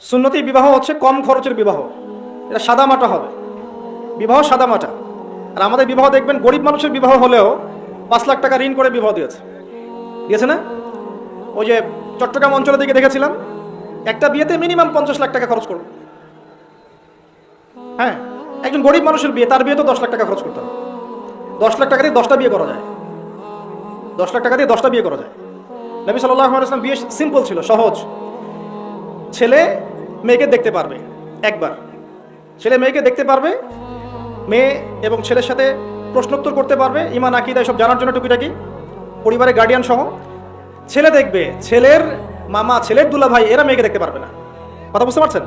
সুন্নতি বিবাহ হচ্ছে কম খরচের বিবাহ, এটা সাদামাটা হবে, বিবাহ সাদামাটা। আর আমাদের বিবাহ দেখবেন গরিব মানুষের বিবাহ হলেও 5 লাখ টাকা ঋণ করে বিবাহ দিয়েছে না? ওই যে চট্টগ্রাম অঞ্চলের দিকে দেখেছিলাম, একটা বিয়েতে মিনিমাম 50 লাখ টাকা খরচ করবে। হ্যাঁ, একজন গরিব মানুষের বিয়ে, তার বিয়ে তো 10 লাখ টাকা খরচ করতে হবে। 10 লাখ টাকা দিয়ে 10টা বিয়ে করা যায়, 10 লাখ টাকা দিয়ে 10টা বিয়ে করা যায়। নবী সাল্লাল্লাহু আলাইহি ওয়াসাল্লাম বিয়ে সিম্পল ছিল, সহজ। ছেলে মেয়েকে দেখতে পারবে একবার, ছেলে মেয়েকে দেখতে পারবে, মেয়ে এবং ছেলের সাথে প্রশ্নোত্তর করতে পারবে, ইমান আকীদা এসব জানার জন্য টুকিটাকি, পরিবারের গার্ডিয়ান সহ। ছেলে দেখবে, ছেলের মামা, ছেলের দুলা ভাই, এরা মেয়েকে দেখতে পারবে না। কথা বুঝতে পারছেন?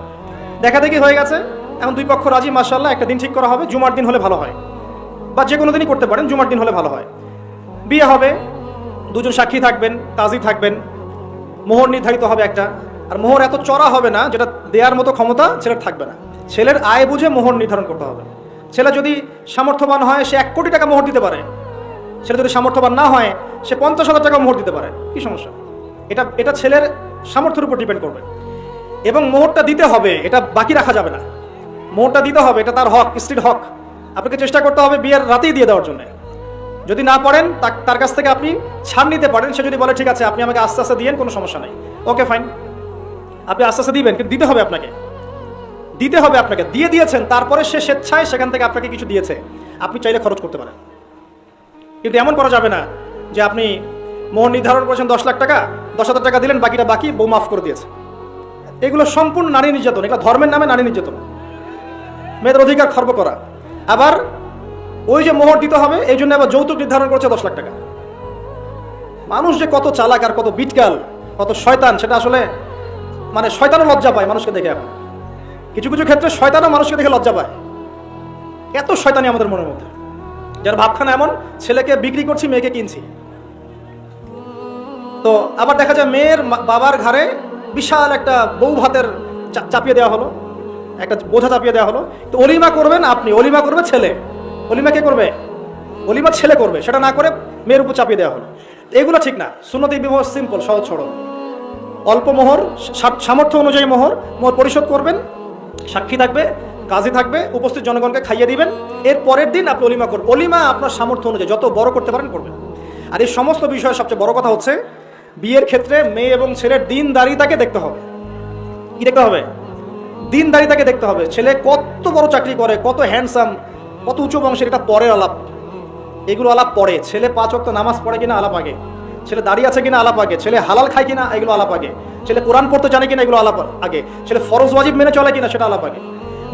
দেখা দেখি হয়ে গেছে, এখন দুই পক্ষ রাজি, মাশাআল্লাহ, একটা দিন ঠিক করা হবে, জুমার দিন হলে ভালো হয়, বা যে কোনো দিনই করতে পারেন, জুমার দিন হলে ভালো হয়। বিয়ে হবে, দুজন সাক্ষী থাকবেন, কাজী থাকবেন, মোহর নির্ধারিত হবে একটা। আর মোহর এত চড়া হবে না যেটা দেওয়ার মতো ক্ষমতা ছেলের থাকবে না। ছেলের আয় বুঝে মোহর নির্ধারণ করতে হবে। ছেলে যদি সামর্থ্যবান হয় সে 1 কোটি টাকা মোহর দিতে পারে, ছেলে যদি সামর্থ্যবান না হয় সে 50,000 টাকা মোহর দিতে পারে, কি সমস্যা? এটা ছেলের সামর্থ্যের উপর ডিপেন্ড করবে। এবং মোহরটা দিতে হবে, এটা বাকি রাখা যাবে না, মোহরটা দিতে হবে, এটা তার হক, স্ত্রীর হক। আপনাকে চেষ্টা করতে হবে বিয়ের রাতেই দিয়ে দেওয়ার জন্য। যদি না পারেন তার কাছ থেকে আপনি ছাড় নিতে পারেন। সে যদি বলে ঠিক আছে আপনি আমাকে আস্তে আস্তে দিয়েন, কোনো সমস্যা নাই, ওকে ফাইন, আপনি আস্তে আস্তে দিবেন, কিন্তু দিতে হবে আপনাকে, দিতে হবে আপনাকে। দিয়ে দিয়েছেন, তারপরে সে স্বেচ্ছায় সেখান থেকে আপনাকে কিছু দিয়েছে, আপনি চাইলে খরচ করতে পারেন। কিন্তু এমন করা যাবে না যে আপনি মোহর নির্ধারণ করেছেন 10 লাখ টাকা, 10,000 টাকা দিলেন, বাকিটা বাকি বউ মাফ করে দিয়েছে। এগুলো সম্পূর্ণ নারী নির্যাতন, এগুলো ধর্মের নামে নারী নির্যাতন, মেয়েদের অধিকার খর্ব করা। আবার ওই যে মোহর দিতে হবে এই জন্য আবার যৌতুক নির্ধারণ করেছে 10 লাখ টাকা। মানুষ যে কত চালাক আর কত বিটকাল, কত শয়তান, সেটা আসলে মানে শয়তানও লজ্জা পায় মানুষকে দেখে। এখন কিছু কিছু ক্ষেত্রে শয়তানও মানুষকে দেখে লজ্জা পায়, এত শয়তানি আমাদের মনের মধ্যে। যার ভাবখানা এমন, ছেলেকে বিক্রি করছি, মেয়েকে কিনছি। তো আবার দেখা যায় মেয়ের বাবার ঘাড়ে বিশাল একটা বউ ভাতের চাপিয়ে দেওয়া হলো, একটা বোঝা চাপিয়ে দেওয়া হলো। তো অলিমা করবেন আপনি, অলিমা করবে ছেলে। অলিমা কে করবে? অলিমা ছেলে করবে, সেটা না করে মেয়ের উপর চাপিয়ে দেওয়া হলো। এগুলো ঠিক না। সুন্নতি বিবাহ সিম্পল, সহজ সরল, অল্প মোহর, সামর্থ্য অনুযায়ী মোহর পরিশোধ করবেন, সাক্ষী থাকবে, কাজী থাকবে, উপস্থিত জনগণকে খাইয়ে দিবেন। এর পরের দিন আপনি অলিমা করবেন। অলিমা আপনার সামর্থ্য অনুযায়ী যত বড় করতে পারেন করবেন। আর এই সমস্ত বিষয়ে সবচেয়ে বড় কথা হচ্ছে, বিয়ের ক্ষেত্রে মেয়ে এবং ছেলের দিনদারিতাকে দেখতে হবে। কি দেখতে হবে? দিনদারিতাকে দেখতে হবে। ছেলে কত বড় চাকরি করে, কত হ্যান্ডসাম, কত উঁচু বংশের, এটা পরের আলাপ, এগুলো আলাপ পরে। ছেলে 5 ওয়াক্ত নামাজ পড়ে কিনা আলাপ আগে, ছেলে দাঁড়িয়ে আছে কিনা আলাপ আগে, ছেলে হালাল খায় কিনা এগুলো আলাপ আগে, ছেলে কোরআন পড়তে জানে কিনা এগুলো আলাপ আগে, ছেলে ফরজ ওয়াজিব মেনে চলে কিনা সেটা আলাপ আগে,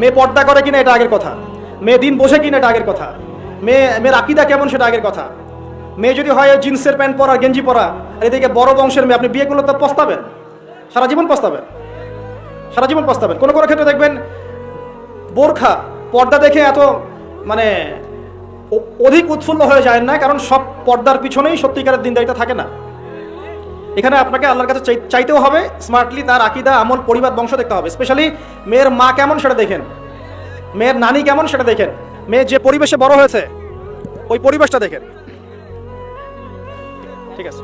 মেয়ে পর্দা করে কিনা এটা আগের কথা, মেয়ে দিন বোঝে কিনা এটা আগের কথা, মেয়ের আকীদা কেমন সেটা আগের কথা। মেয়ে যদি হয় জিন্সের প্যান্ট পরা, গেঞ্জি পরা, আর এদিকে বড় বংশের মেয়ে, আপনি বিয়ে করলে তো পস্তাবেন, সারা জীবন পস্তাবেন, সারা জীবন পস্তাবেন। কোনো কোনো ক্ষেত্রে দেখবেন বোরখা পর্দা দেখে এত মানে অধিক উৎফুল্ল হয়ে যায় না, কারণ সব পর্দার পিছনেই সত্যিকারের দিনদারিতা থাকে না। এখানে আপনাকে আল্লাহর কাছে চাইতেও হবে, স্মার্টলি তার আকীদা, আমল, পরিবার, বংশ দেখতে হবে। স্পেশালি মেয়ের মা কেমন সেটা দেখেন, মেয়ের নানি কেমন সেটা দেখেন, মেয়ে যে পরিবেশে বড় হয়েছে ওই পরিবেশটা দেখেন। ঠিক আছে।